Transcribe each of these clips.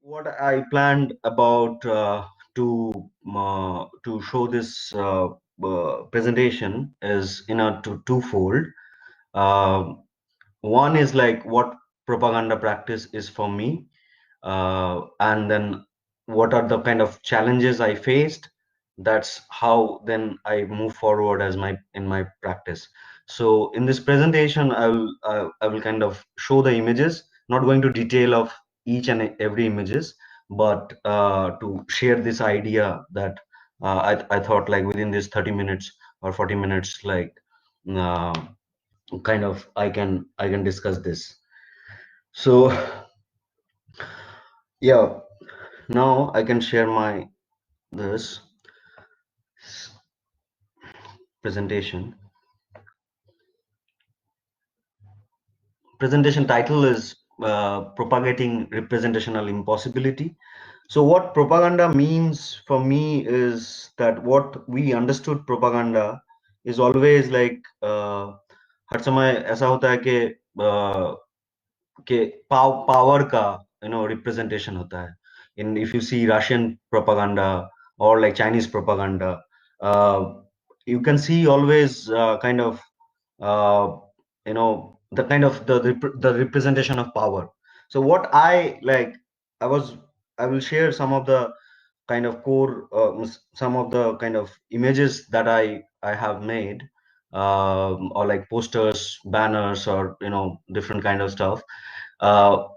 What I planned about to show this presentation is in a twofold. Uh, One is like what propaganda practice is for me, and then what are the kind of challenges I faced. That's how then I move forward as my practice. So in this presentation, I will kind of show the images, not going to detail of each and every images, but to share this idea that I thought like within this 30 minutes or 40 minutes, like uh, kind of I can discuss this. So yeah, now I can share my this presentation. Presentation title is Propagating Representational Impossibility. So what propaganda means for me is that what we understood propaganda is always like हर समय ऐसा होता है कि power का representation होता है. In if you see Russian propaganda or like Chinese propaganda, uh, you can see always kind of uh, the kind of the representation of power. So what I like, I was I will share some of the kind of core some of the kind of images that I have made, or like posters, banners, or different kind of stuff. Uh,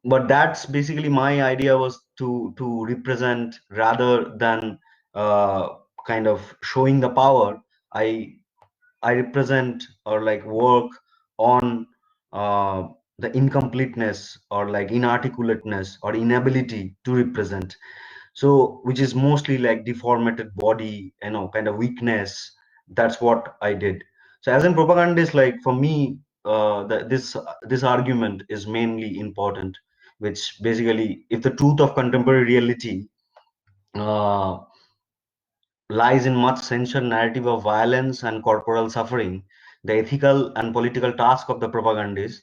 but that's basically my idea, was to represent rather than uh, kind of showing the power. I i represent or like work on uh, the incompleteness or like inarticulateness or inability to represent, so which is mostly like deformated body, kind of weakness. That's what I did. So as in propagandist, like for me, this argument is mainly important, which basically, if the truth of contemporary reality uh, lies in much censored narrative of violence and corporal suffering, the ethical and political task of the propagandist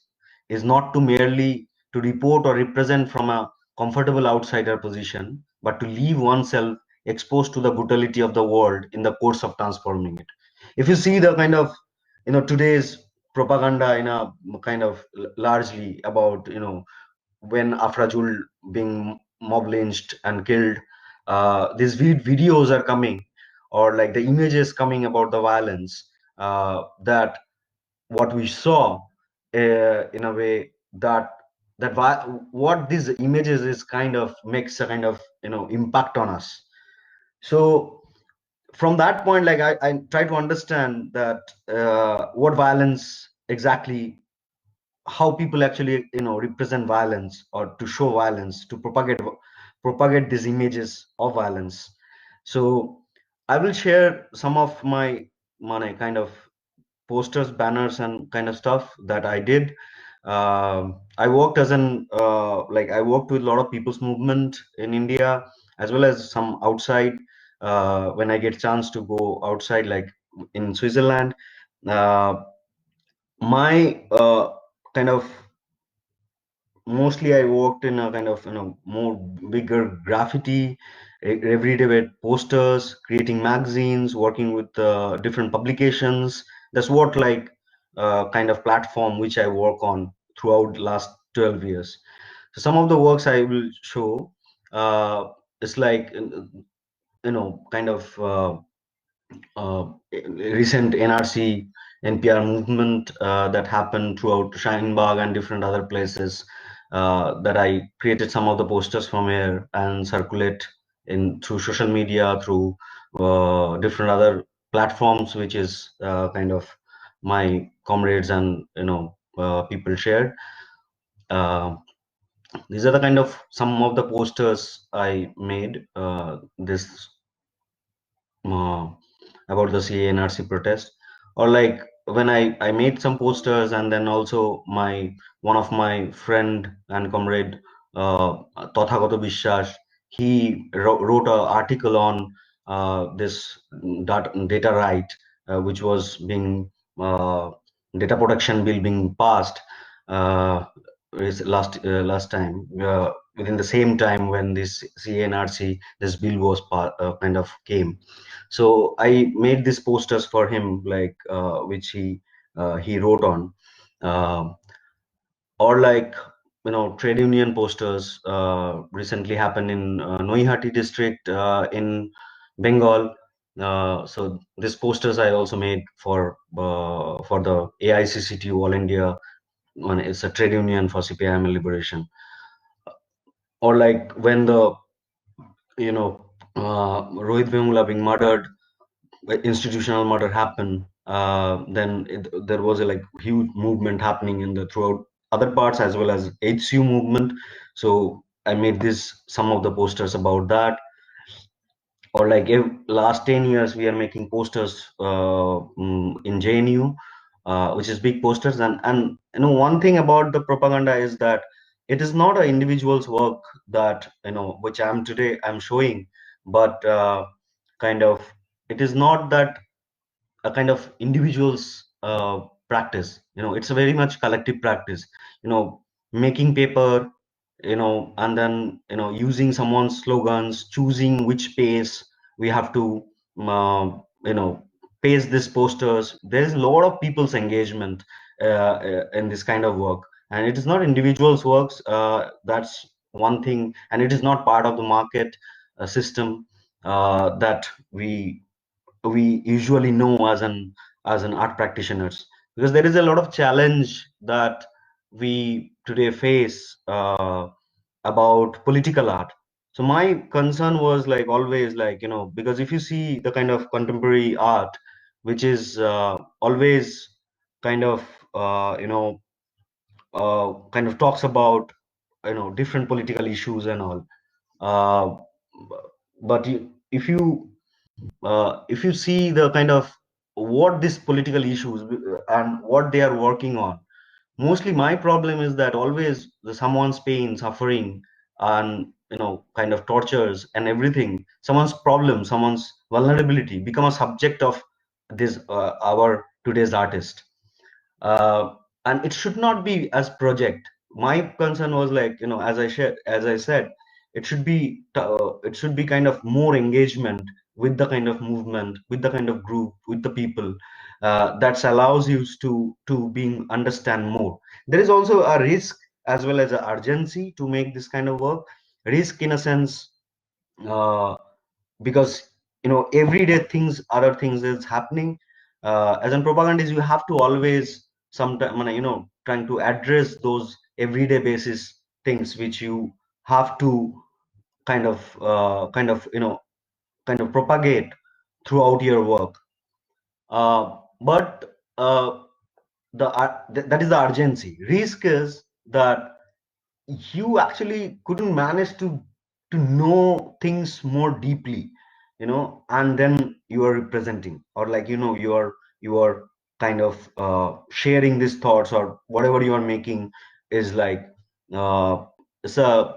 is not to merely to report or represent from a comfortable outsider position, but to leave oneself exposed to the brutality of the world in the course of transforming it. If you see the kind of today's propaganda in a kind of largely about when Afrajul being mob lynched and killed, these videos are coming, or like the images coming about the violence, that what we saw, in a way that what these images is kind of makes a kind of impact on us. So from that point, like I try to understand that what violence exactly, how people actually represent violence or to show violence, to propagate these images of violence. So I will share some of my kind of posters, banners, and kind of stuff that I did. I worked as an I worked with a lot of people's movement in India, as well as some outside, when I get chance to go outside, like in Switzerland. Uh, my kind of mostly I worked in a kind of more bigger graffiti, everyday with posters, creating magazines, working with different publications. That's what like kind of platform which I work on throughout last 12 years. So some of the works I will show, is like kind of recent NRC NPR movement that happened throughout Shinebaug and different other places, that I created some of the posters from here and circulate in through social media, through different other platforms, which is kind of my comrades and people shared. Uh, these are the kind of some of the posters I made this uh, about the CA NRC protest, or like when I made some posters, and then also my one of my friend and comrade, Tathagoto Bishwas, he wrote an article on this data right, which was being data protection bill being passed. Uh, last time, within the same time when this CNRC, this bill was kind of came. So I made these posters for him, like which he wrote on. Uh, or like, trade union posters recently happened in Noihati district in Bengal. So these posters I also made for the AICCT All India. It's a trade union for CPIM liberation. Or like when the Rohit Vemula being murdered, institutional murder happened, then there was a like huge movement happening in the throughout other parts as well as HCU movement. So I made this some of the posters about that. Or like if last 10 years we are making posters in JNU, which is big posters. And one thing about the propaganda is that it is not an individual's work that which I'm showing, but kind of it is not that a kind of individual's practice. It's a very much collective practice. Making paper, and then using someone's slogans, choosing which pace we have to paste these posters. There is a lot of people's engagement in this kind of work, and it is not individuals works. That's one thing, and it is not part of the market system that we usually know as an art practitioners, because there is a lot of challenge that we today face about political art. So my concern was like always like, because if you see the kind of contemporary art which is always kind of kind of talks about different political issues and all, uh, but if you see the kind of what these political issues and what they are working on, mostly my problem is that always someone's pain, suffering, and kind of tortures and everything, someone's problem, someone's vulnerability become a subject of this our today's artist. uh, and it should not be as project. My concern was like, as I said, it should be kind of more engagement with the kind of movement, with the kind of group, with the people, that allows you to being understand more. There is also a risk as well as an urgency to make this kind of work. Risk in a sense, uh, because everyday things, other things is happening. As in propagandist, you have to always sometime trying to address those everyday basis things which you have to kind of propagate throughout your work. But that is the urgency. Risk is that you actually couldn't manage to know things more deeply, and then you are representing, or like you are kind of sharing these thoughts, or whatever you are making is like, uh, it's a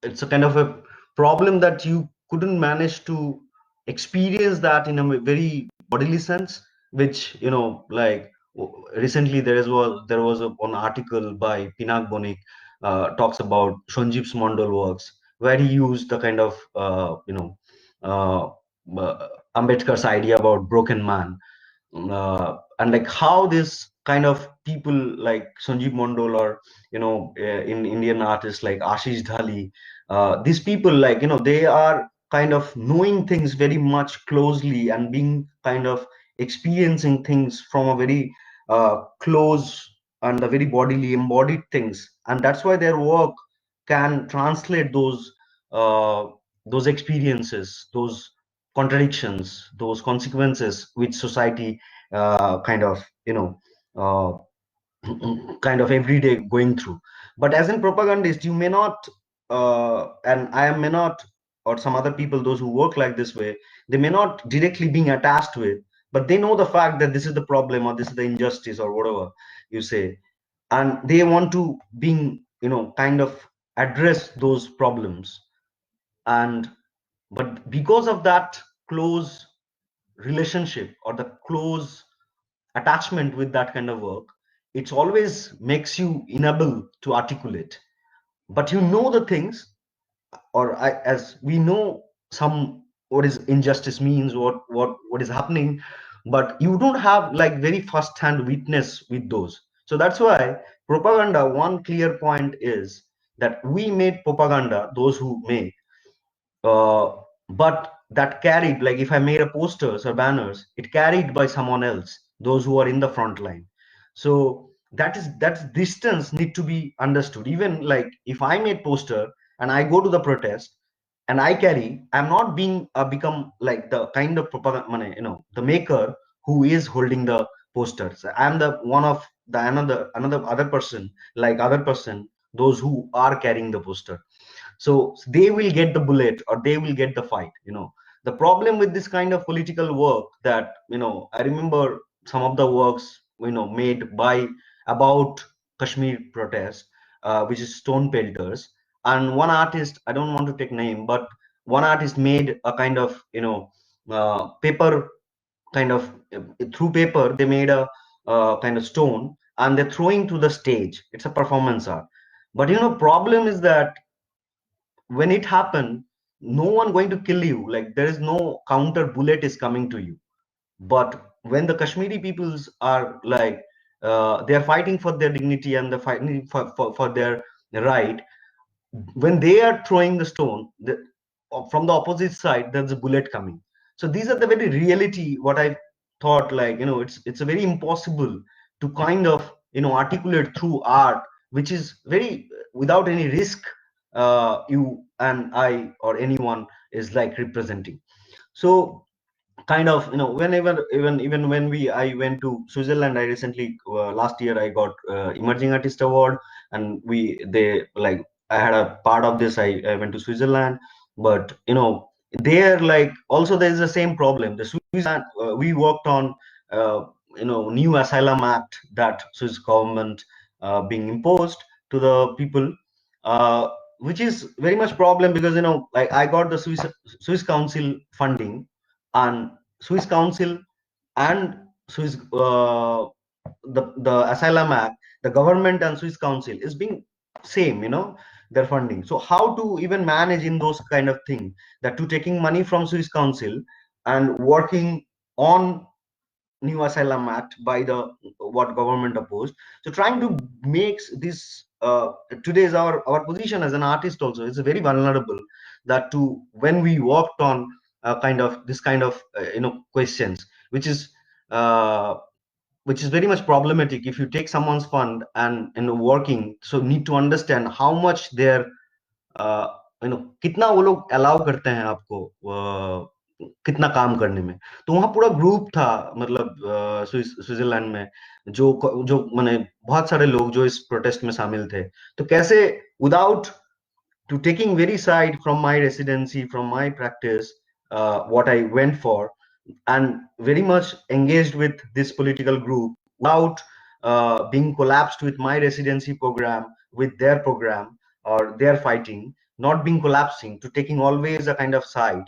it's a kind of a problem that you couldn't manage to experience that in a very bodily sense, which like recently there was one article by Pinak Bonik, talks about Sanjeev Mondal works, where he used the kind of uh, Ambedkar's idea about broken man, and like how this kind of people like Sanjeev Mondal, or in Indian artists like Ashish Dhali, these people, like they are kind of knowing things very much closely and being kind of experiencing things from a very close and a very bodily embodied things, and that's why their work can translate those experiences, those contradictions, those consequences which society kind of uh, kind of every day going through. But as in propagandist, you may not, and I may not, or some other people, those who work like this way, they may not directly being attached with, but they know the fact that this is the problem, or this is the injustice, or whatever you say, and they want to being kind of address those problems. And but because of that close relationship or the close attachment with that kind of work, it's always makes you unable to articulate, but you know the things, or as we know some what is injustice means, what is happening, but you don't have like very first hand witness with those. So that's why propaganda, one clear point is that we made propaganda, those who make, uh, but that carried, like if I made a posters or banners, it carried by someone else, those who are in the front line. So that's distance need to be understood. Even like if I made poster and I go to the protest and I carry, I'm not being become like the kind of propaganda, the maker who is holding the posters. I'm the one of the another other person, like other person, those who are carrying the poster. So they will get the bullet or they will get the fight. The problem with this kind of political work, that I remember some of the works made by about Kashmir protest, which is stone pelters, and one artist, I don't want to take name, but one artist made a kind of paper, kind of through paper they made a kind of stone, and they're throwing to the stage. It's a performance art. But problem is that when it happened, no one going to kill you, like there is no counter bullet is coming to you. But when the Kashmiri peoples are like they are fighting for their dignity and they're fighting for their right, when they are throwing the stone, from the opposite side there's a bullet coming. So these are the very reality what I thought, like it's a very impossible to kind of articulate through art, which is very without any risk, you and I or anyone is like representing. So kind of whenever, even when we I went to Switzerland, I recently last year I got emerging artist award, and they like I had a part of this. I went to Switzerland, but there, like also there is the same problem. The Switzerland, we worked on uh, new asylum act that Swiss government being imposed to the people, uh, which is very much problem, because like I got the Swiss council funding, and Swiss Council and Swiss the Asylum Act, the government and Swiss Council is being same, their funding. So how to even manage in those kind of thing, that to taking money from Swiss Council and working on new asylum act by the what government opposed. So trying to make this today's our position as an artist also is very vulnerable, that to when we worked on kind of this kind of questions, uh, which is very much problematic. If you take someone's fund and working, so need to understand how much their कितना वो लोग allow करते हैं आपको कितना काम करने में। तो वहां पूरा ग्रुप था, मतलब स्विट्जरलैंड में, जो जो माने बहुत सारे लोग जो इस प्रोटेस्ट में शामिल थे। तो कैसे without to taking very side from my residency, from my practice, what I went for, and very much engaged with this political group without being collapsed with my residency program, with their program or their fighting, not being collapsing, to taking always a kind of side,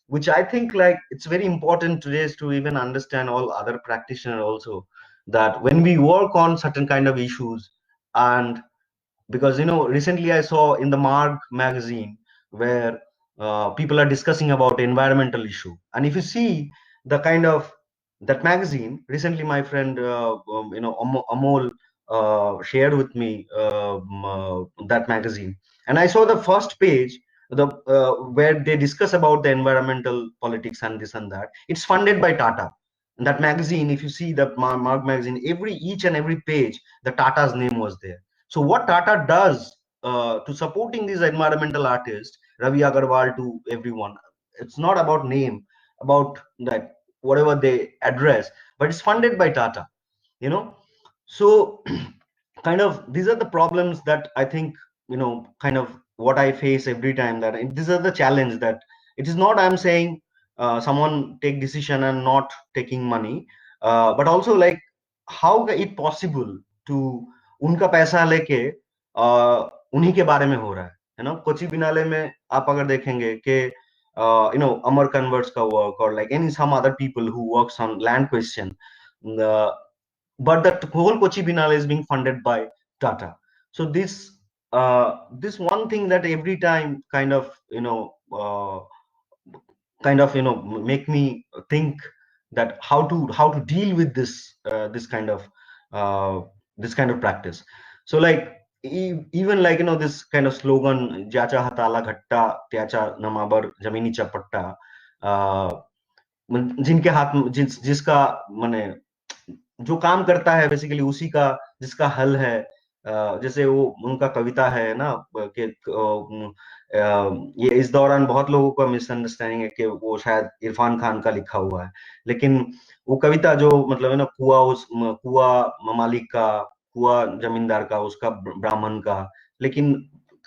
which I think like it's very important today is to even understand all other practitioners also, that when we work on certain kind of issues, and because recently I saw in the Marg magazine where people are discussing about environmental issue, and if you see the kind of that magazine, recently my friend Amol shared with me that magazine, and I saw the first page, the where they discuss about the environmental politics and this and that. It's funded by Tata. And that magazine, if you see the Marg magazine, every each and every page the Tata's name was there. So what Tata does to supporting these environmental artists, Ravi Agarwal to everyone, it's not about name, about that whatever they address, but it's funded by Tata, you know. So kind of these are the problems that I think kind of what I face every time, that these are the challenge, that it is not I'm saying someone take decision and not taking money, but also like how it possible to उनका पैसा लेके उन्हीं के बारे में हो रहा है ना। कोची बिनाले में आप अगर देखेंगे कि अमर कन्वर्ट्स का वर्क, और like any some other people who works on land question, but the whole Kochi Biennale is being funded by Tata. So this one thing that every time kind of make me think that how to deal with uh, this kind of practice. So like even like this kind of slogan, ज्याच्या हाताला घट्टा त्याच्या नमावर जमिनीचा पट्टा, जिनके हाथ में जिसका माने जो काम करता है बेसिकली उसी का जिसका हल है। जैसे वो उनका कविता है ना कि ये इस दौरान बहुत लोगों का मिसअंडरस्टैंडिंग है कि वो शायद इरफान खान का लिखा हुआ है, लेकिन वो कविता जो मतलब है ना, कुआ मालिक का, कुआ जमींदार का, उसका ब्राह्मण का, लेकिन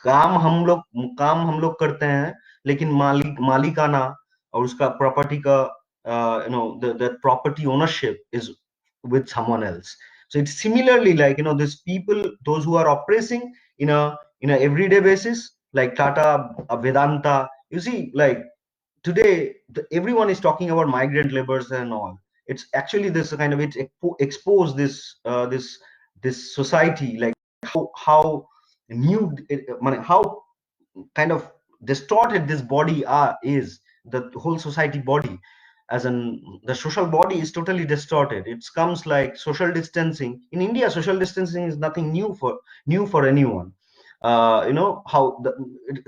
काम हम लोग करते हैं, लेकिन मालिकाना और उसका प्रॉपर्टी का the property ownership is with someone else. So it's similarly like these people, those who are oppressing in a everyday basis, like Tata, Vedanta. You see, like today, everyone is talking about migrant laborers and all. It's actually this kind of expose this society, like how new how kind of distorted this body is, the whole society body, as in the social body is totally distorted. It comes like social distancing in India. Social distancing is nothing new for anyone. How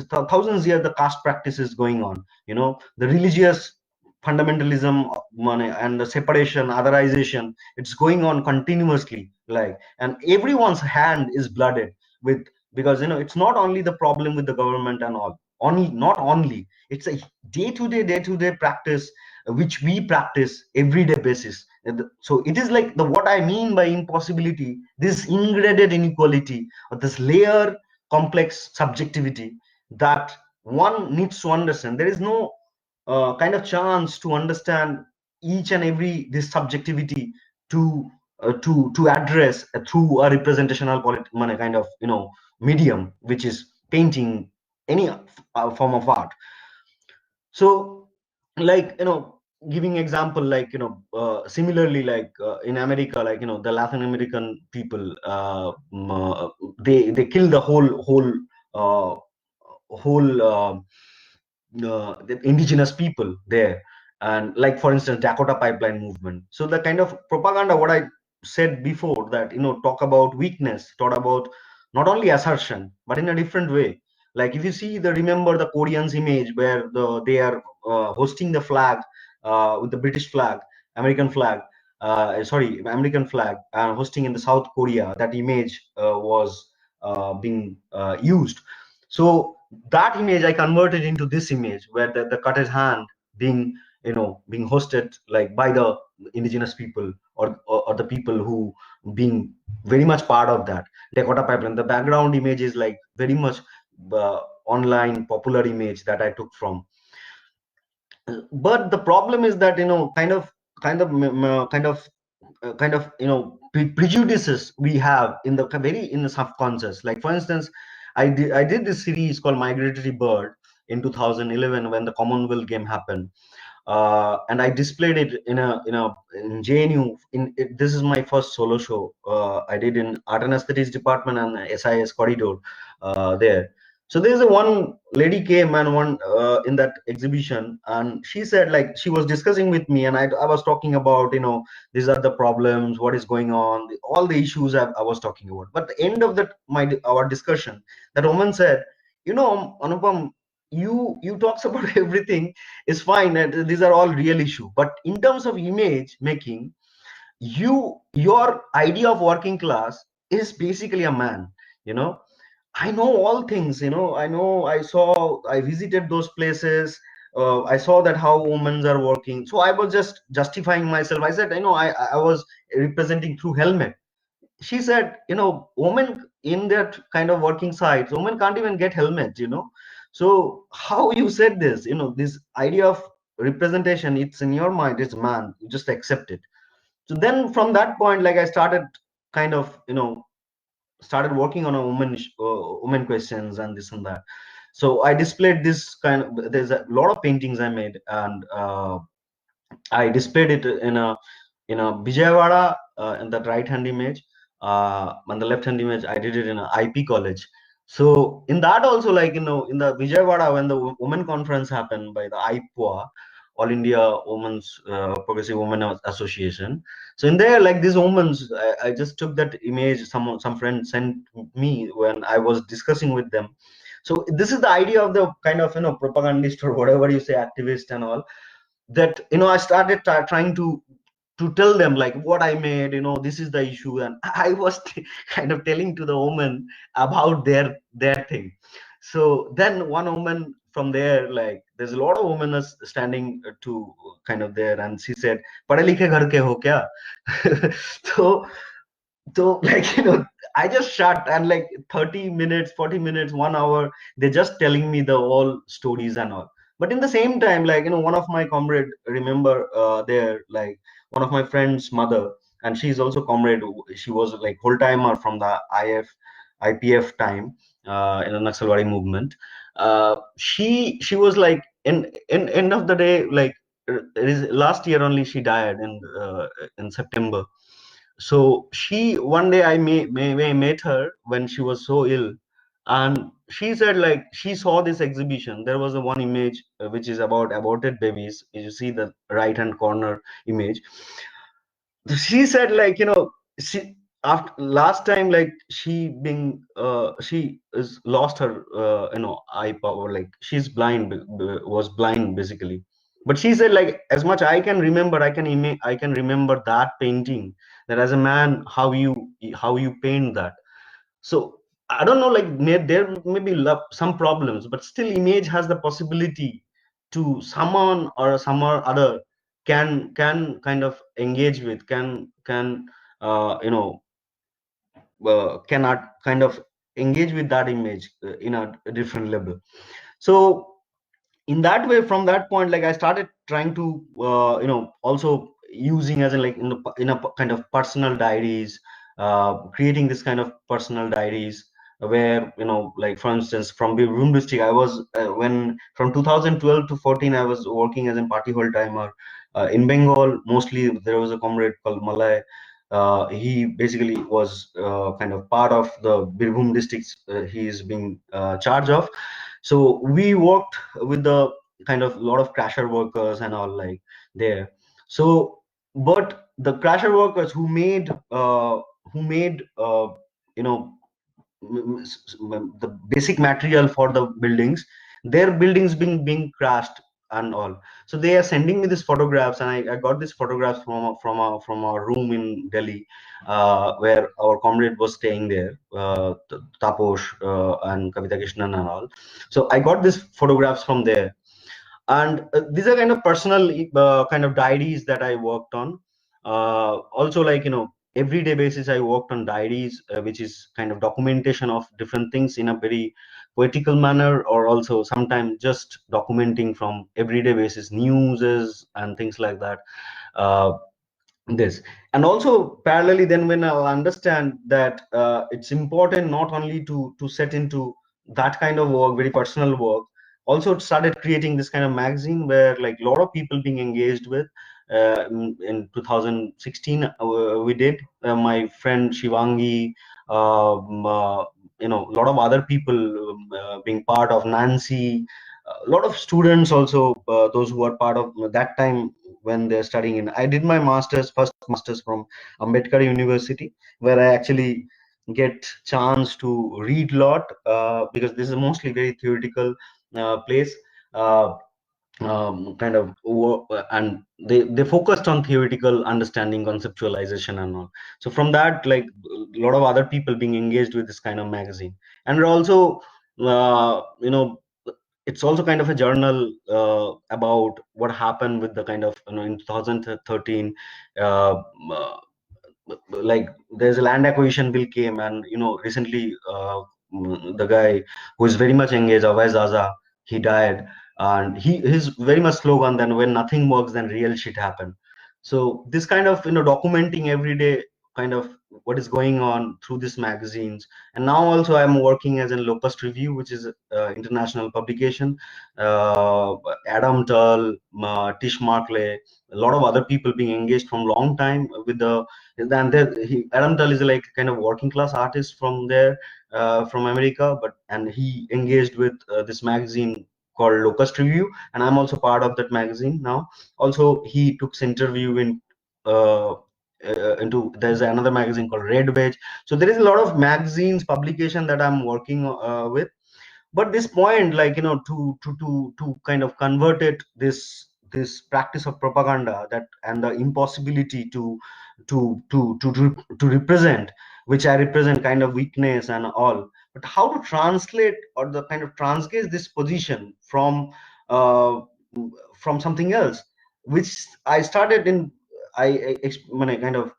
thousands years the caste practice is going on, the religious fundamentalism, and the separation, otherization, it's going on continuously, like, and everyone's hand is blooded with, because it's not only the problem with the government and all, only not only, it's a day to day practice, which we practice everyday basis. So it is like the what I mean by impossibility, this ingraded inequality, or this layer complex subjectivity that one needs to understand. There is no kind of chance to understand each and every this subjectivity to address through a representational kind of medium, which is painting, any form of art. So like giving example, like similarly, like in America, like the Latin American people, they kill the uh, whole the indigenous people there. And like for instance, Dakota pipeline movement. So the kind of propaganda what I said before, that talk about weakness, talk about not only assertion but in a different way. Like if you see remember the Koreans image where they are hosting the flag, with the British flag, American flag, sorry, American flag, hosting in the South Korea. That image was being used. So that image I converted into this image where the cutter's hand being being hosted like by the indigenous people, or the people who being very much part of that Dakota pipeline. The background image is like very much online popular image that I took from. But the problem is that kind of prejudices we have in the very in the subconscious. Like for instance, I did this series called Migratory Bird in 2011 when the Commonwealth game happened, and I displayed it in JNU. This is my first solo show. I did in Art and Aesthetics department and SIS corridor there. So there's a one lady came and one in that exhibition, and she said, like, she was discussing with me, and I was talking about these are the problems, what is going on, all the issues I was talking about. But the end of that our discussion, that woman said, Anupam, you talks about everything is fine, and these are all real issue, but in terms of image making, your idea of working class is basically a man. you know I know all things. I visited those places. I saw that how women are working, so I was just justifying myself. I said, I was representing through helmet. She said, women in that kind of working sites, women can't even get helmets. So how you said this, this idea of representation, it's in your mind, it's man, you just accept it. So then from that point, like, I started kind of started working on a woman questions and this and that. So I displayed this kind of, there's a lot of paintings I made, and I displayed it in a in a Vijayawada, in that right hand image, and the left hand image, I did it in a IP college. So in that also, like, in the Vijayawada, when the women conference happened by the IPWA, All India Women's Progressive Women Association. So in there, like, these women, I just took that image. Some friend sent me when I was discussing with them. So this is the idea of the kind of, propagandist, or whatever you say, activist and all, that, I started trying to tell them, like, what I made, this is the issue, and I was kind of telling to the woman about their thing. So then one woman from there, like, there's a lot of women are standing to kind of there, and she said, "Padhe likhe ghar ke ho kya?" So like, I just shut, and like 30 minutes, 40 minutes, 1 hour, they're just telling me the all stories and all. But in the same time, like, one of my comrade, remember, there, like, one of my friend's mother, and she's also comrade. She was like whole timer from the IPF time, in the Naxalbari movement. She was like, in end of the day, like, it is last year only she died in September. So she, one day I met her when she was so ill, and she said, like, she saw this exhibition. There was a one image, which is about aborted babies. You see the right hand corner image. She said, like, she, after last time, like, she is lost her, eye power, like, she's blind, was blind basically. But she said, like, as much I can remember, I can remember that painting, that as a man, how you paint that. So I don't know, like, there may be some problems, but still image has the possibility to someone or some or other can kind of engage with, can cannot kind of engage with that image, in a different level. So in that way, from that point, like, I started trying to, also using as in, like, in a kind of personal diaries, creating this kind of personal diaries, where, like, for instance, from Birbhum district, I was, when from 2012 to 14, I was working as a party hall timer, in Bengal. Mostly there was a comrade called Malay. He basically was, kind of part of the Birbhum districts, he is being, charge of. So we worked with the kind of lot of crasher workers and all, like, there. So, but the crasher workers who made, you know the basic material for the buildings, their buildings being crashed and all. So they are sending me these photographs, and I got these photographs from a room in Delhi, where our comrade was staying there, Taposh, and Kavita Krishnan and all. So I got these photographs from there, and these are kind of personal, kind of diaries that I worked on. Also, like, everyday basis, I worked on diaries, which is kind of documentation of different things in a very poetical manner, or also sometimes just documenting from everyday basis news and things like that. uh, this, and also parallelly, then, when I'll understand that, it's important not only to set into that kind of work, very personal work. Also, it started creating this kind of magazine where, like, a lot of people being engaged with. In 2016, we did, my friend Shivangi, a lot of other people, being part of Nancy, a lot of students also, those who are part of that time, when they're studying in, I did my first masters from Ambedkar University, where I actually get chance to read a lot, because this is mostly very theoretical, place. uh, Kind of work, and they focused on theoretical understanding, conceptualization and all. So from that, like, a lot of other people being engaged with this kind of magazine. And also, it's also kind of a journal, about what happened with the kind of, in 2013, uh, uh, like, there's a land acquisition bill came, and, recently, the guy who is very much engaged, Awais Zaza, he died. And his very much slogan, then, when nothing works, then real shit happen. So this kind of, documenting every day kind of what is going on through these magazines. And now also I'm working as in Locust Review, which is international publication. uh, Adam Tull, Tish Markley, a lot of other people being engaged from long time with the, and there Adam Tull is like kind of working class artist from there, from America, but and he engaged with this magazine called Locust Review, and I'm also part of that magazine now. Also, he took interview in uh, into, there's another magazine called Red Wedge. So there is a lot of magazines publication that I'm working with. But this point, like, to kind of convert it, this practice of propaganda, that and the impossibility to represent, which I represent kind of weakness and all, but how to translate or the kind of transgress this position uh, from something else, which I started in, when I kind of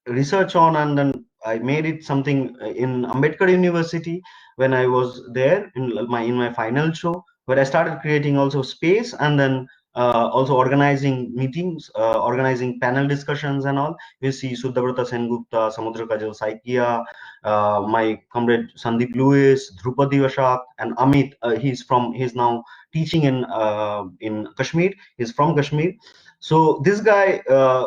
research on, and then I made it something in Ambedkar University when I was there in my final show, where I started creating also space, and then also organizing meetings, organizing panel discussions and all. You see Sudabrata Sengupta, Samudra Kajal Saikia, my comrade Sandeep Lewis, Drupadi Vashak, and Amit. He's now teaching in Kashmir. He's from Kashmir. So this guy,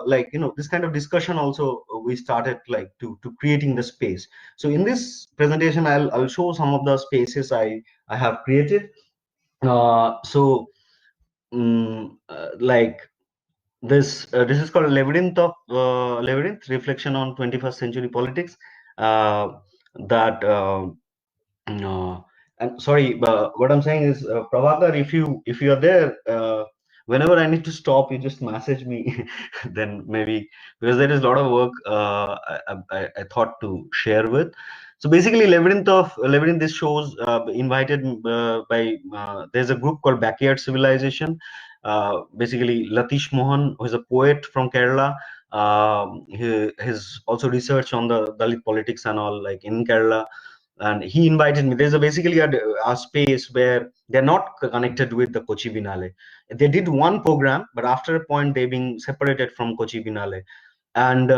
like, this kind of discussion also, we started like to creating the space. So in this presentation, I'll show some of the spaces I have created. So like this is called Labyrinth Reflection on 21st Century Politics. uh, that no, and sorry, but what I'm saying is, Prabhakar, if you are there, whenever I need to stop, you just message me. Then maybe, because there is a lot of work I thought to share with. So basically, Labyrinth. This shows invited by there's a group called Backyard Civilization. Basically, Latish Mohan, who is a poet from Kerala. His also research on the Dalit politics and all, like in Kerala, and he invited me. There's basically a space where they're not connected with the Kochi Binale. They did one program, but after a point they being separated from Kochi Binale. And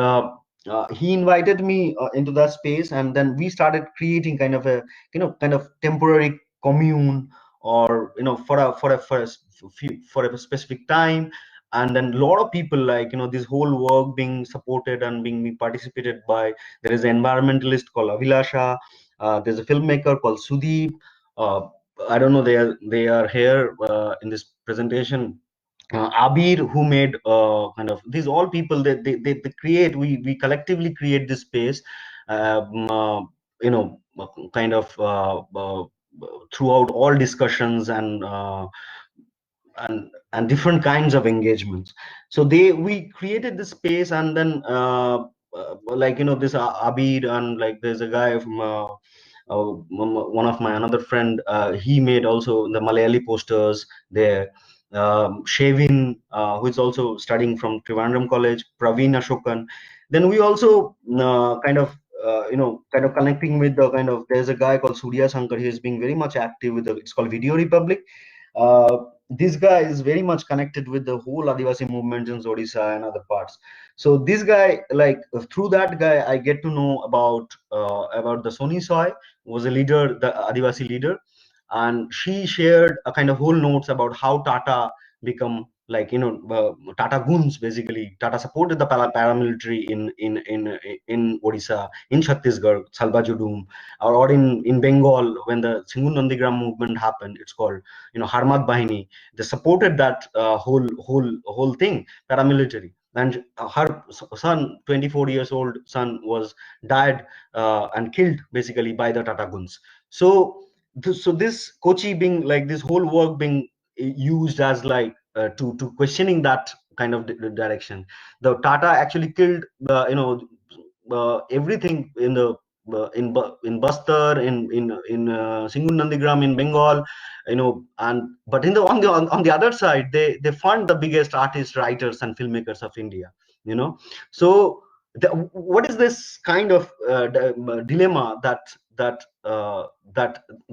he invited me into that space, and then we started creating kind of a, kind of temporary commune, or for a specific time. And then a lot of people, like, this whole work being supported and being participated by, there is an environmentalist called Avilasha. There's a filmmaker called Sudeep. Uh, I don't know, they are here in this presentation. Abir, who made kind of these all people, they create, we collectively create this space, you know, kind of throughout all discussions and different kinds of engagements. So we created this space, and then like, this Abir, and like there's a guy from one of my another friend, he made also the Malayali posters there. Shavin, who is also studying from Trivandrum College, Praveen Ashokan. Then we also kind of connecting with the kind of, there's a guy called Surya Shankar. He is being very much active with it's called Video Republic. This guy is very much connected with the whole Adivasi movement in Odisha and other parts. So this guy, like, through that guy, I get to know about the Soni Soy, was a leader, the Adivasi leader, and she shared a kind of whole notes about how Tata become, like, Tata Guns. Basically, Tata supported the paramilitary in Odisha, in Chhattisgarh, Salva Judum, or in Bengal, when the Singun Nandigram movement happened. It's called, Harmat Bahini. They supported that whole thing, paramilitary. And her son, 24 years old son, was died and killed basically by the Tata Guns. So this Kochi being, like, this whole work being used as, like, to questioning that kind of direction. The Tata actually killed everything in the in Bastar, in Singun Nandigram in Bengal, and but in the on the other side, they fund the biggest artists, writers, and filmmakers of India. So what is this kind of dilemma that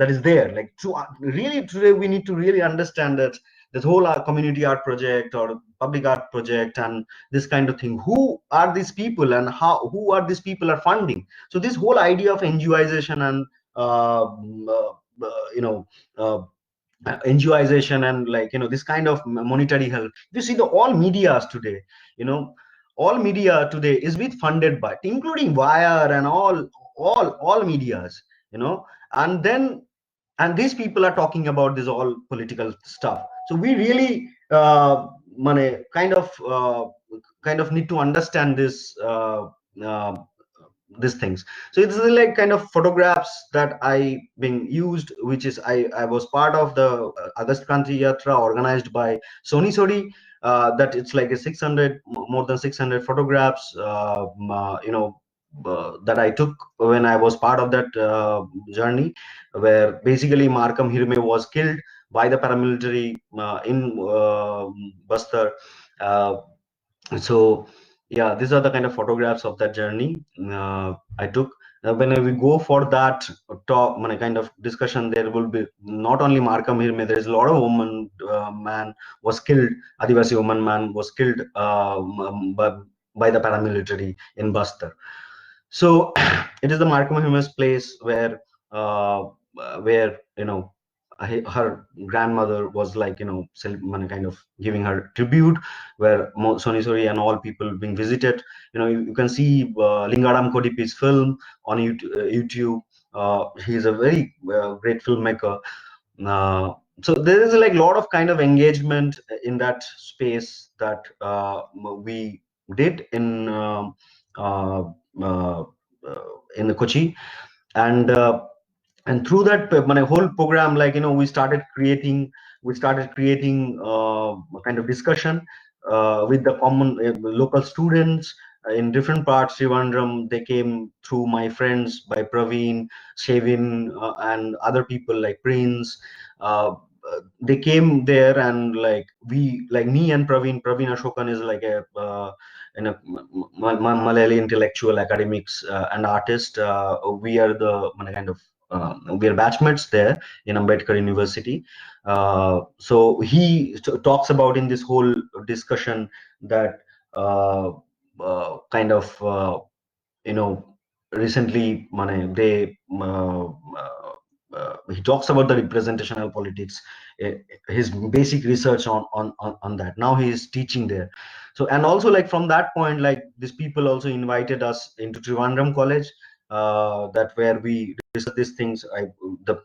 is there? Like, really today we need to really understand that this whole community art project or public art project and this kind of thing. Who are these people and who are these people are funding? So this whole idea of NGOization and you know uh, NGOization and like this kind of monetary help. You see the all medias today, you know, all media today is with funded by, including Wire and all medias, and then and these people are talking about this all political stuff. So we really kind of need to understand this these things. So it's like kind of photographs that I being used, which is I was part of the August Kranti Yatra organized by Soni Sodi. That it's like a 600, more than 600 photographs, that I took when I was part of that journey, where basically Markham Hirme was killed by the paramilitary in Bastar. Uh, so yeah, these are the kind of photographs of that journey I took. When we go for that talk, kind of discussion, there will be not only Markham Hirme, there is a lot of woman man was killed, Adivasi woman man was killed by the paramilitary in Bastar. So it is the Markham Hirme's place where her grandmother was like kind of giving her tribute, where Sonisori and all people being visited. You can see Lingaram Kodipi's film on YouTube. He is a very great filmmaker. uh, so there is like a lot of kind of engagement in that space that we did uh, uh, in the Kochi. And through that my whole program, like we started creating kind of discussion with the common local students in different parts Trivandrum. They came through my friends by Praveen, Shavin, and other people like Prince. They came there, and like me and Praveen Ashokan is like a Malayali intellectual, academics, and artist. We are the kind of we are batchmates there in Ambedkar University. So he talks about in this whole discussion that kind of recently they he talks about the representational politics, uh, his basic research on that. Now he is teaching there. So, and also like from that point, like these people also invited us into Trivandrum College, that where we discuss these things,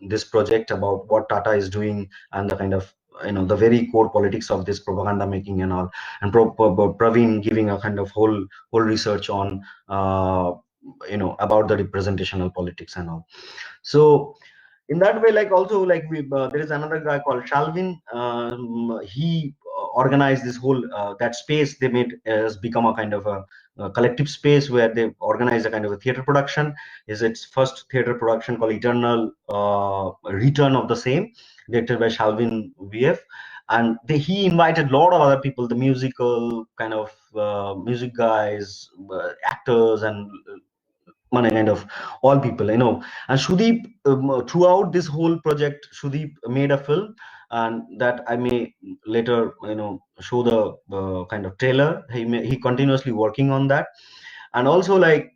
this project about what Tata is doing and the kind of the very core politics of this propaganda making and all, and Praveen giving a kind of whole research on about the representational politics and all. So in that way, like also like there is another guy called Shalvin. He organized this whole that space they made has become a kind of a collective space where they organized a kind of a theater production. Is its first theater production called Eternal Return of the Same, directed by Shalvin VF. And he invited a lot of other people, the musical kind of music guys, actors, and kind of all people, and Shudeep, throughout this whole project, Shudeep made a film, and that I may later show the kind of trailer. He continuously working on that. And also like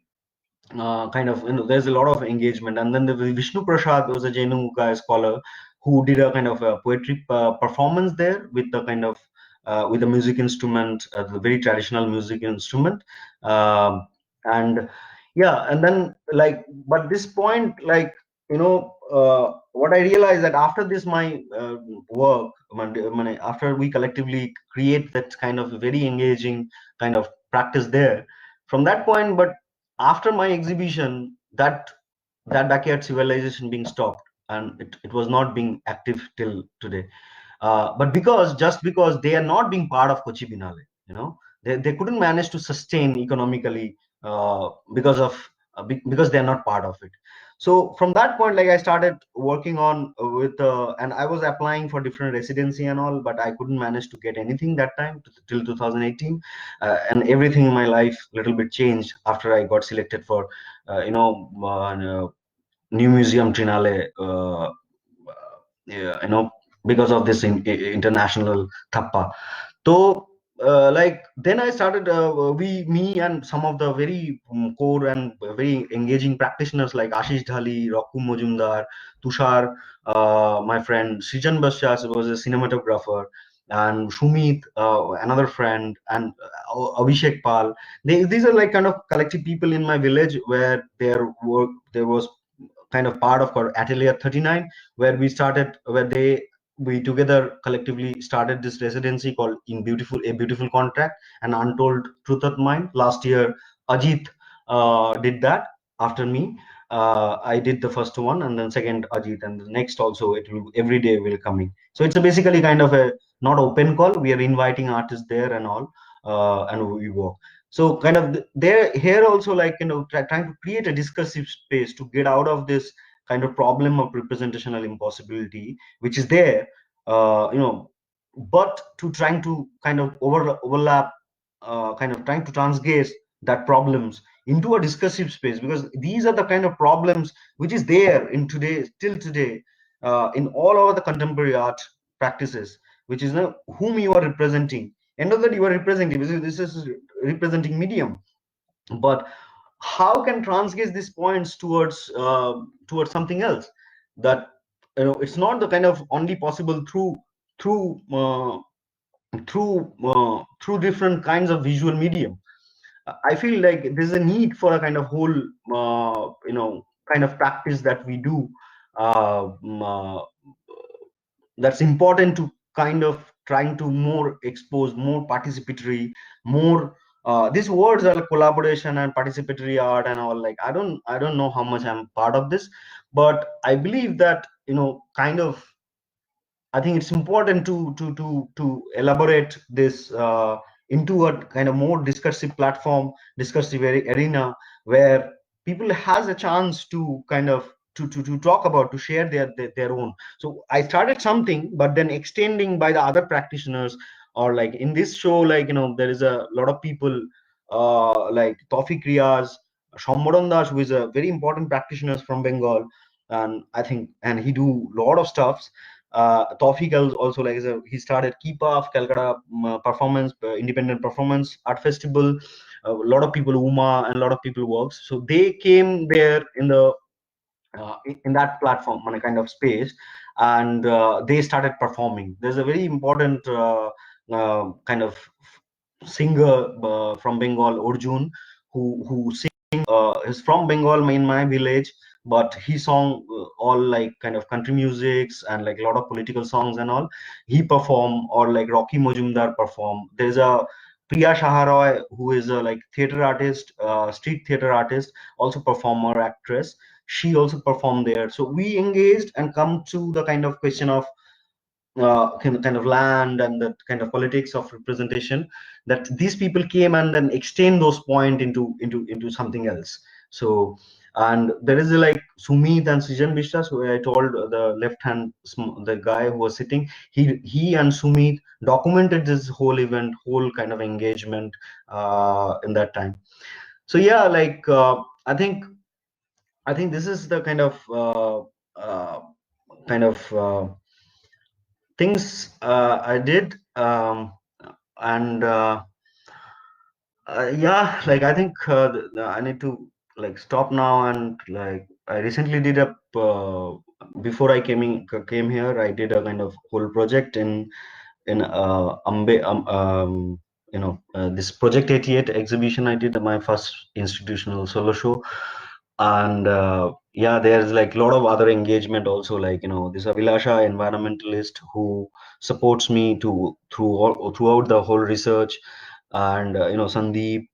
kind of there's a lot of engagement. And then the Vishnu Prasad was a Jainu guy scholar who did a kind of a poetry performance there with the kind of with the music instrument, the very traditional music instrument. And yeah, and then like, but this point, like what I realized that after this my work, after we collectively create that kind of very engaging kind of practice there, from that point. But after my exhibition, that backyard civilization being stopped, and it was not being active till today. But just because they are not being part of Kochi Binale, they couldn't manage to sustain economically because they are not part of it. So from that point, like I started working on with and I was applying for different residency and all, but I couldn't manage to get anything that time till 2018. And everything in my life little bit changed after I got selected for new museum Trinale, yeah, because of this international thappa. So, like then I started, me and some of the very core and very engaging practitioners like Ashish Dhali, Rakku Mojumdar, Tushar, my friend Srijan Basyas was a cinematographer, and Shumit, another friend, and Abhishek Pal. These are like kind of collective people in my village where there was kind of part of our Atelier 39, where we together collectively started this residency called In Beautiful A Beautiful Contract, an untold truth of mine. Last year, Ajit did that after me. I did the first one, and then second Ajit, and the next also it will every day will coming. So it's a basically kind of a not open call. We are inviting artists there and all, and we work. So kind of there here also, like trying to create a discursive space to get out of this kind of problem of representational impossibility which is there, but to trying to kind of overlap, kind of trying to transgress that problems into a discursive space, because these are the kind of problems which is there in today, till today, in all over the contemporary art practices, which is whom you are representing. End of that, you are representing, this is representing medium, but how can transgress these points towards something else, that it's not the kind of only possible through through different kinds of visual medium. I feel like there's a need for a kind of whole kind of practice that we do, uh, um, uh, that's important to kind of trying to more expose, more participatory, more these words are like collaboration and participatory art and all. Like I don't know how much I'm part of this, but I believe that kind of I think it's important to elaborate this into a kind of more discursive platform, discursive arena, where people has a chance to kind of to talk about, to share their own. So I started something, but then extending by the other practitioners, or like in this show, like there is a lot of people like Tawfiq Riaz, Shambaran Das, who is a very important practitioner from Bengal, and I think and he do lot of stuff. Tawfiq also, like he started Keepa of Calcutta, performance, independent performance art festival. A lot of people, Uma and a lot of people works. So they came there in that platform on a kind of space, and they started performing. There's a very important kind of singer from Bengal, Arjun, who is from Bengal in my village, but he sung all like kind of country musics and like a lot of political songs and all. He perform, or like Rocky Mojumdar perform. There's a Priya Shaharoy, who is a like theater artist, street theater artist, also performer, actress. She also performed there. So we engaged and come to the kind of question of kind of land and that kind of politics of representation, that these people came and then extend those point into something else. So, and there is like Sumit and Sijan Bishras, who I told, the left hand, the guy who was sitting, he and Sumit documented this whole event, whole kind of engagement in that time. So yeah, like I think this is the kind of things I did, and yeah, like I think I need to like stop now, and like I recently did a before I came here, I did a kind of whole project in this Project 88 exhibition. I did my first institutional solo show, and yeah, there's like a lot of other engagement also, like this Avilasha environmentalist who supports me throughout the whole research, and Sandeep,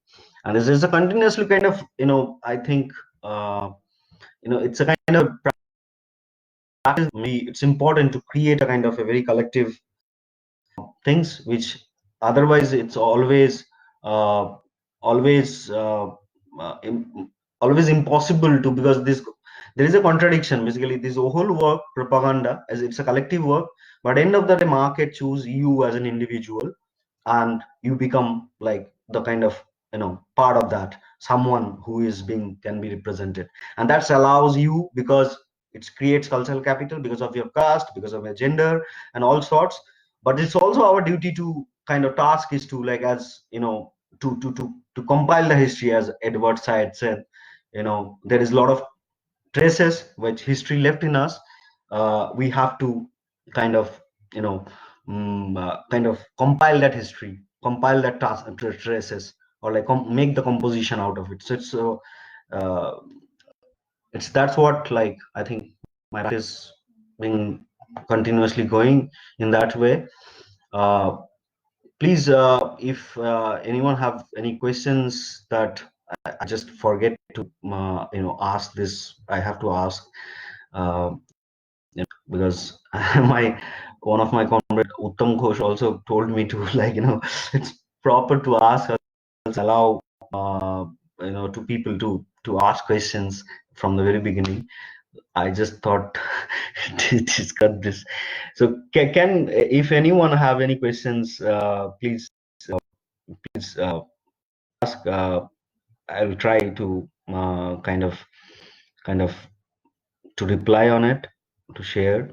and this is a continuously kind of I think it's a kind of practice. It's important to create a kind of a very collective things, which otherwise it's uh, always uh, uh, im- always impossible to, because this there is a contradiction. Basically, this whole work propaganda, as it's a collective work, but end of the day market choose you as an individual, and you become like the kind of part of that, someone who is being can be represented, and that allows you, because it creates cultural capital because of your caste, because of your gender, and all sorts. But it's also our duty to kind of task is to, like, as you know, to compile the history, as Edward Said said. There is a lot of traces which history left in us. We have to kind of, kind of compile that history, compile that traces, or like make the composition out of it. So uh, it's that's what, like, I think my practice being continuously going in that way. uh, Please, if anyone have any questions that I just forget to ask this, I have to ask, uh, because my one of my comrade Uttam Ghosh also told me to, like, it's proper to ask, allow to people to ask questions from the very beginning. I just thought to discuss this. So can if anyone have any questions, please ask. I will try to kind of to reply on it, to share.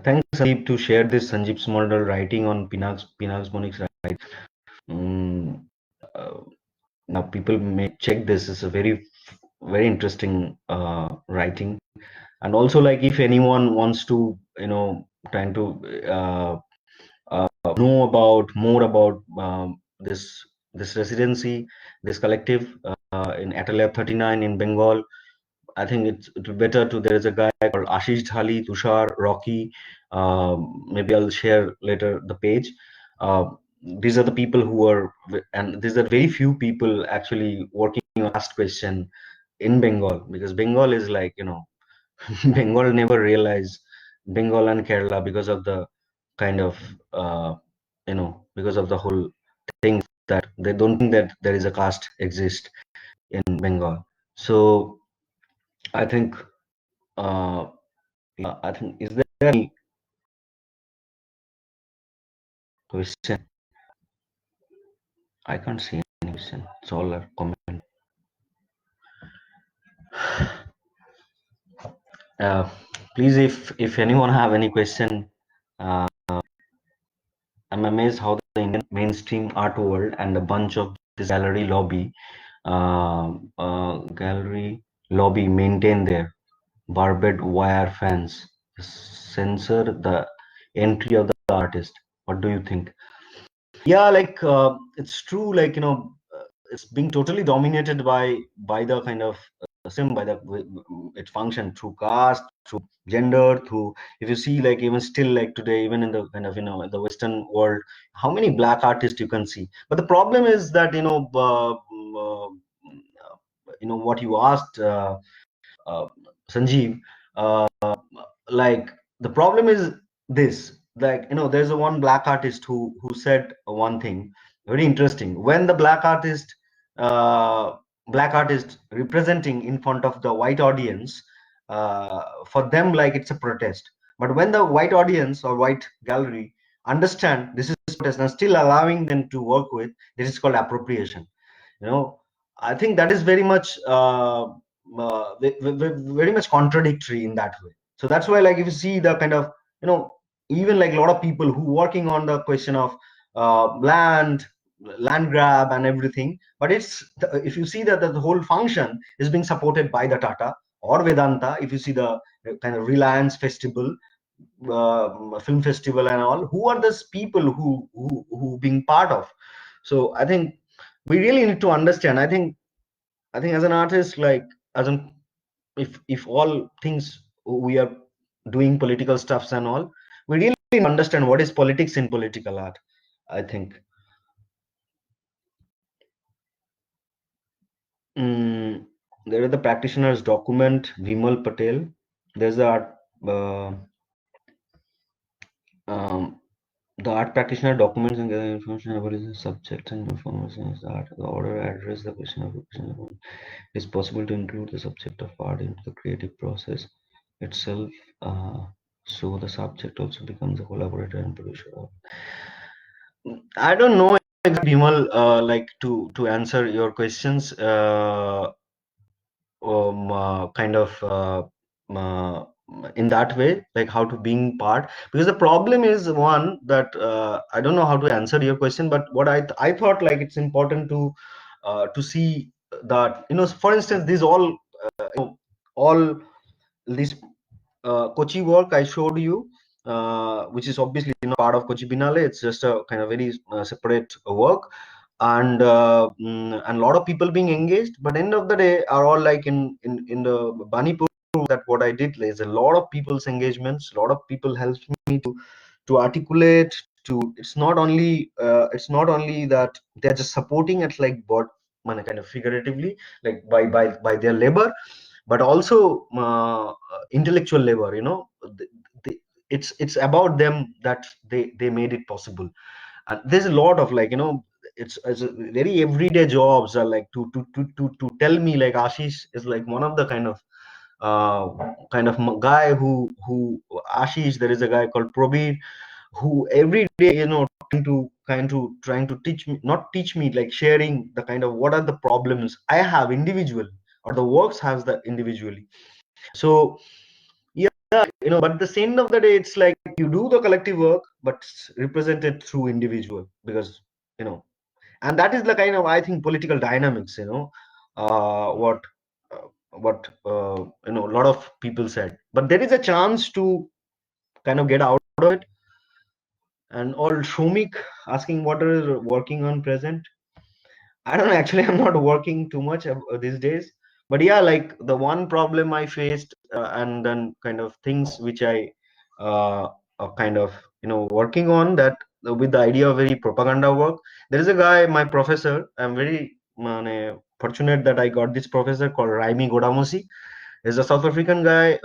Thanks, Sandeep, to share this Sanjeev's model writing on Pinak's right. Mm, uh, Now people may check this. It's a very interesting writing. And also, like, if anyone wants to, trying to know about more about this residency, this collective in Atalab 39 in Bengal, I think it's better to. There is a guy called Ashish Dhali, Tushar, Rocky. Maybe I'll share later the page. Uh, these are the people who are, and these are very few people actually working on last question in Bengal, because Bengal is, like, Bengal never realized, Bengal and Kerala, because of the kind of because of the whole thing, that they don't think that there is a caste exist in Bengal. So I think I think, is there any question? I can't see any question. It's all a comment. Uh, Please, if anyone have any question, uh, I'm amazed how the Indian mainstream art world and a bunch of this gallery lobby maintain their barbed wire fence, censor the entry of the artist. What do you think? Yeah, like, it's true, like, it's being totally dominated by the kind of system, by the it function through caste, through gender, through, if you see, like, even still, like, today, even in the kind of, the Western world, how many black artists you can see. But the problem is that, what you asked, uh, Sanjeev, uh, like, the problem is this, like, there's a one black artist who said one thing very interesting. When the uh, black artist representing in front of the white audience, for them, like, it's a protest. But when the white audience or white gallery understand this is protest and still allowing them to work with, this is called appropriation. you know I think that is very much very much contradictory in that way. So that's why, like, if you see the kind of, even like a lot of people who working on the question of land grab and everything, but if you see that the whole function is being supported by the Tata or Vedanta. If you see the kind of Reliance festival, film festival and all, who are those people who being part of? So I think we really need to understand. I think as an artist, like, as an, if all things we are doing political stuffs and all, we really need to understand what is politics in political art, I think. mm, there are the practitioners document, Vimal Patel. There's the art, uh, um, the art practitioner documents and gather information about the subject and performance in his art. The order address the question of it is possible to include the subject of art into the creative process itself. So the subject also becomes a collaborator and producer. I don't know, Bimal, like to answer your questions, kind of uh, in that way, like how to being part. Because the problem is one that I don't know how to answer your question, but what I thought like it's important to see that, for instance, these all these Kochi work I showed you, which is obviously not part of Kochi Binale. It's just a kind of very separate work, and a lot of people being engaged. But end of the day, are all like in the Banipur. That what I did is a lot of people's engagements. A lot of people helped me to articulate. It's not only that they're just supporting it like what kind of figuratively, like by their labor, but also intellectual labor. Th- it's about them that they made it possible. And there's a lot of like, it's a very everyday jobs are like to tell me like Ashish is like one of the guy who Ashish. There is a guy called Probir who every day, trying to teach me, not teach me, like sharing the kind of what are the problems I have individual, or the works has the individually. So yeah, but the end of the day, it's like you do the collective work, but it's represented through individual, because you know, and that is the kind of, I think, political dynamics. What a lot of people said, but there is a chance to kind of get out of it. And all Shomik asking what are working on present. I don't know. Actually, I'm not working too much these days. But yeah, like the one problem I faced, and then kind of things which I kind of working on that, with the idea of very propaganda work. There is a guy, my professor. I'm very fortunate that I got this professor called Raimi Godamosi. He's a South African guy,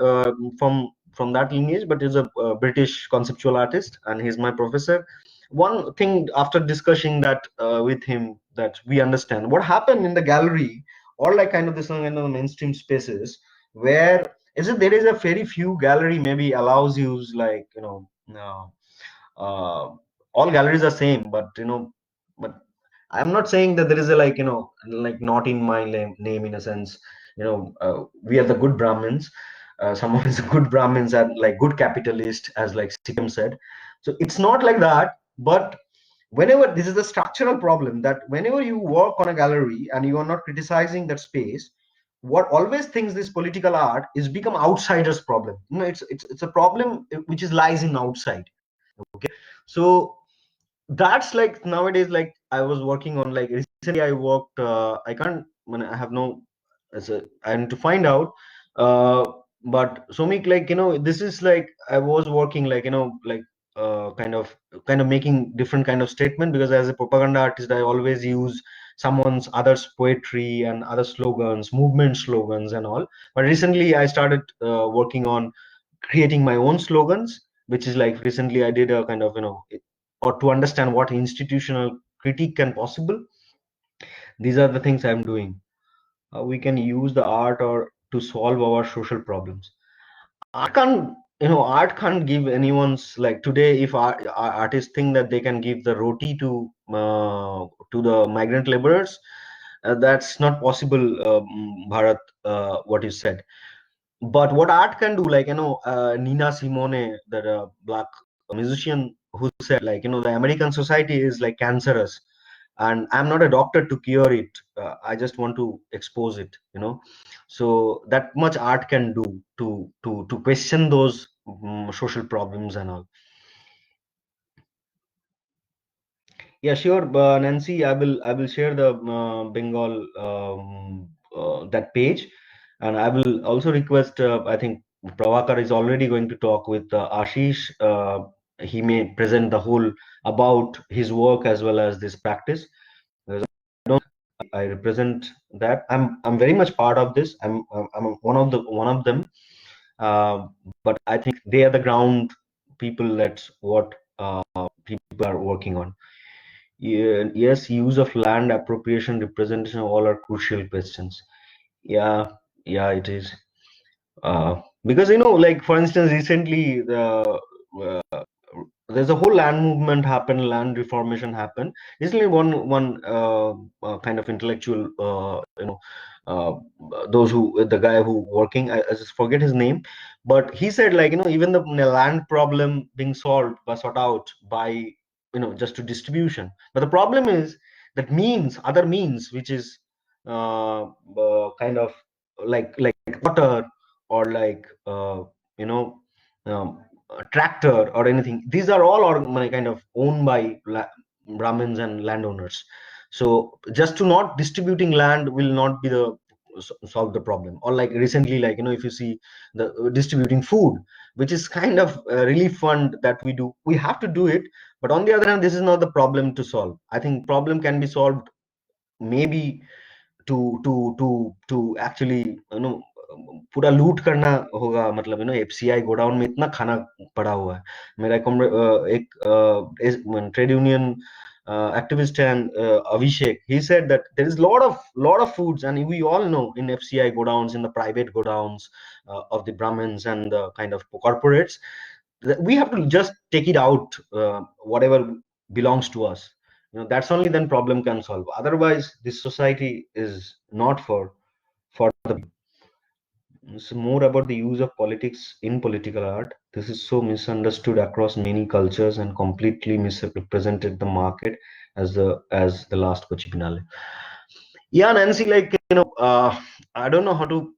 from that lineage, but he's a British conceptual artist, and he's my professor. One thing after discussing that with him, that we understand what happened in the gallery, or like kind of this kind of mainstream spaces, where is it there is a very few gallery maybe allows you, like, uh, all galleries are same, but but I'm not saying that there is a, like, like not in my name in a sense. We are the good Brahmins. Someone is a good Brahmins and like good capitalist, as like Sikkim said. So it's not like that. But whenever this is the structural problem, that whenever you work on a gallery and you are not criticizing that space, what always thinks this political art is become outsiders problem. It's a problem which is lies in outside. Okay, so that's like nowadays, like I was working on, like recently I worked, I can't, I have no, I need to find out, uh but Somik, like, this is like I was working, like, like kind of making different kind of statement, because as a propaganda artist I always use someone's others poetry and other slogans, movement slogans and all. But recently I started working on creating my own slogans, which is like recently I did a kind of, or to understand what institutional critique can possible. These are the things I'm doing. We can use the art or to solve our social problems. Art can't, art can't give anyone's, like today, if artists think that they can give the roti to the migrant laborers, that's not possible, Bharat, what you said. But what art can do, like, Nina Simone, that black musician, who said, like, the American society is like cancerous, and I'm not a doctor to cure it. I just want to expose it. So that much art can do to question those social problems and all. Yeah, sure, Nancy. I will share the Bengal, that page, and I will also request. I think Pravakar is already going to talk with Ashish. He may present the whole about his work as well as this practice. Because I represent that. I'm very much part of this. I'm one of them. Uh, but I think they are the ground people. That's what people are working on. Yeah, yes, use of land, appropriation, representation, all are crucial questions. Yeah, yeah, it is. because like for instance, recently there's a whole land movement happen, land reformation happen. Recently, one kind of intellectual, uh, those who the guy who working, I just forget his name, but he said like even the land problem being solved by sort out by just to distribution. But the problem is that means other means, which is kind of like water or like you know. Um, a tractor or anything, these are all kind of owned by Brahmins and landowners. So just to not distributing land will not be the solve the problem. Or like recently, like if you see the distributing food, which is kind of a relief fund that we have to do it. But on the other hand, this is not the problem to solve. I think problem can be solved maybe to actually पूरा लूट करना होगा, मतलब FCI godown में इतना खाना पड़ा हुआ है। मेरा एक trade union activist and Abhishek, he said that there is lot of foods, and we all know in FCI godowns, in the private godowns of the Brahmins and the kind of corporates, that we have to just take it out, whatever belongs to us. That's only then problem can solve. Otherwise, this society is not for the. It's more about the use of politics in political art. This is so misunderstood across many cultures and completely misrepresented the market as the last Kochi Binale. Yeah, Nancy, like I don't know how to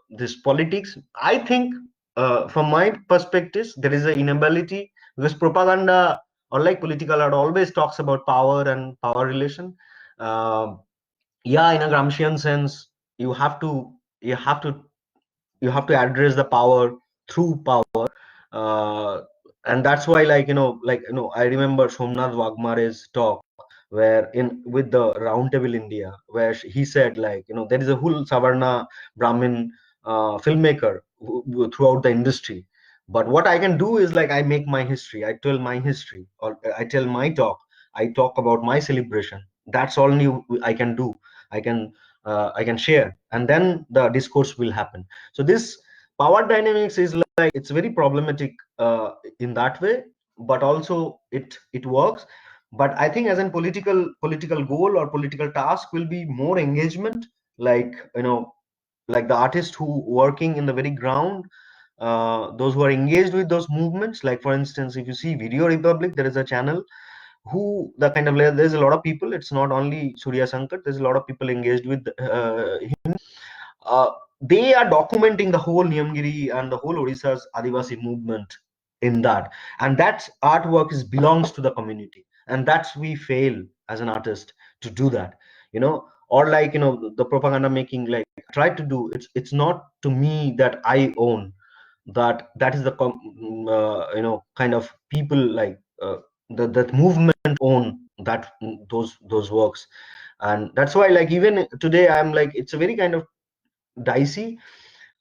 this politics. I think from my perspective, there is an inability because propaganda or like political art always talks about power and power relation. Uh, yeah, in a Gramscian sense, you have to you have to you have to address the power through power, uh, and that's why I remember Somnath Wagmare's talk where in with the round table India, where he said there is a whole Savarna Brahmin filmmaker throughout the industry, but what I can do is like I make my history, I tell my history, or I tell my talk, I talk about my celebration. That's all new I can do. I can share, and then the discourse will happen. So this power dynamics is like it's very problematic in that way, but also it works. But I think as a political goal or political task will be more engagement, like like the artists who working in the very ground, those who are engaged with those movements. Like for instance, if you see Video Republic, there is a channel who the kind of there's a lot of people. It's not only Surya Sankar. There's a lot of people engaged with uh, they are documenting the whole Niyamgiri and the whole Odisha's Adivasi movement in that, and that artwork belongs to the community, and that's we fail as an artist to do that, or like the propaganda making, like try to do. It's not to me that I own that is the kind of people like that movement own that those works. And that's why like even today I'm like it's a very kind of dicey.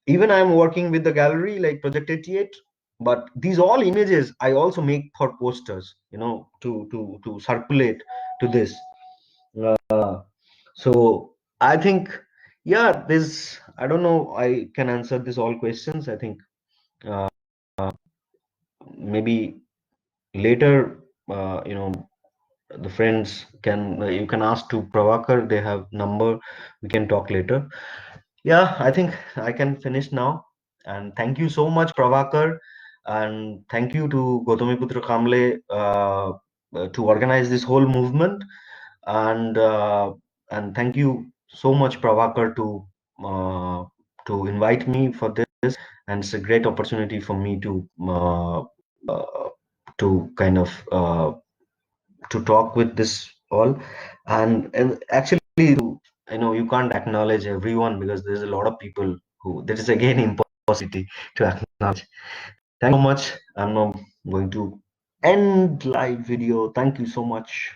Even I'm working with the gallery like Project 88, but these all images I also make for posters, to circulate to this. So I think, yeah, this I don't know I can answer this all questions. I think uh, maybe later, the friends can you can ask to Pravakar, they have number, we can talk later. Yeah, I think I can finish now. And thank you so much, Pravakar. And thank you to Gautamiputra Kamble to organize this whole movement. And thank you so much, Pravakar, to invite me for this. And it's a great opportunity for me to kind of to talk with this all. And actually, I know you can't acknowledge everyone because there's a lot of people who there is again impossibility to acknowledge. Thank you so much. I'm now going to end live video. Thank you so much.